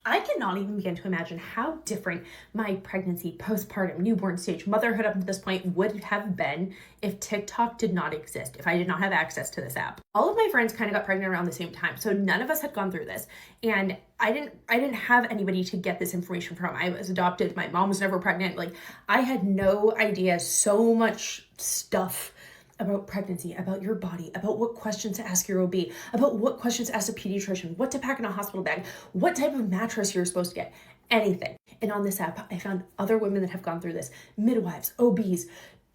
I cannot even begin to imagine how different my pregnancy, postpartum, newborn stage, motherhood up to this point would have been if TikTok did not exist, if I did not have access to this app. All of my friends kind of got pregnant around the same time, so none of us had gone through this. And I didn't have anybody to get this information from. I was adopted. My mom was never pregnant. Like, I had no idea. So much stuff about pregnancy, about your body, about what questions to ask your OB, about what questions to ask a pediatrician, what to pack in a hospital bag, what type of mattress you're supposed to get, anything. And on this app, I found other women that have gone through this, midwives, OBs,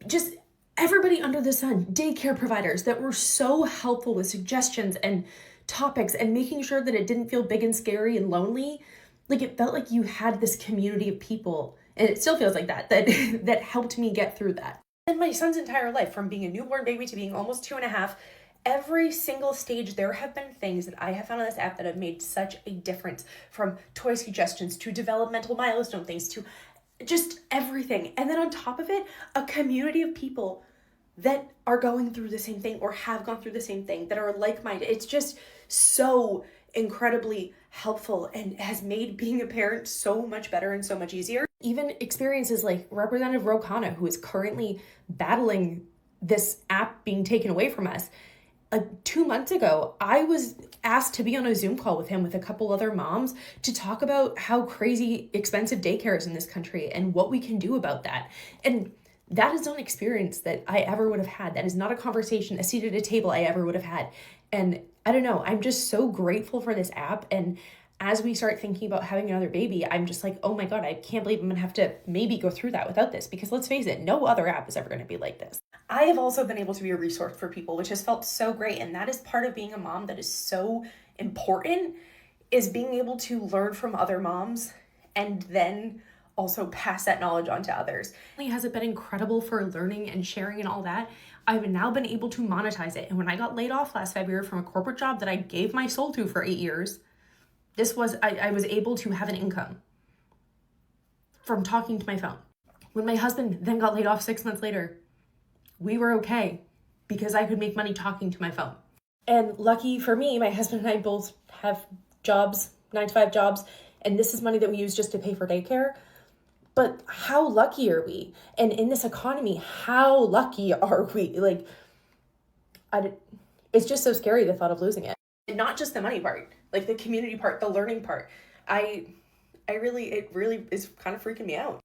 just everybody under the sun, daycare providers that were so helpful with suggestions and topics and making sure that it didn't feel big and scary and lonely. Like, it felt like you had this community of people, and it still feels like that helped me get through that. And my son's entire life, from being a newborn baby to being almost 2.5, every single stage, there have been things that I have found on this app that have made such a difference, from toy suggestions to developmental milestone things to just everything. And then on top of it, a community of people that are going through the same thing or have gone through the same thing, that are like-minded. It's just so incredibly helpful and has made being a parent so much better and so much easier. Even experiences like Representative Khanna, who is currently battling this app being taken away from us. 2 months ago, I was asked to be on a Zoom call with him with a couple other moms to talk about how crazy expensive daycare is in this country and what we can do about that. And that is not an experience that I ever would have had. That is not a conversation, a seat at a table I ever would have had. And I don't know, I'm just so grateful for this app. And as we start thinking about having another baby, I'm just like, oh my God, I can't believe I'm gonna have to maybe go through that without this, because let's face it, no other app is ever gonna be like this. I have also been able to be a resource for people, which has felt so great. And that is part of being a mom that is so important, is being able to learn from other moms and then also pass that knowledge on to others. Has it been incredible for learning and sharing and all that? I've now been able to monetize it. And when I got laid off last February from a corporate job that I gave my soul to for 8 years, I was able to have an income from talking to my phone. When my husband then got laid off 6 months later, we were okay because I could make money talking to my phone. And lucky for me, my husband and I both have jobs, 9-to-5 jobs, and this is money that we use just to pay for daycare. But how lucky are we? And in this economy, how lucky are we? Like, it's just so scary, the thought of losing it. And not just the money part, like the community part, the learning part. It really is kind of freaking me out.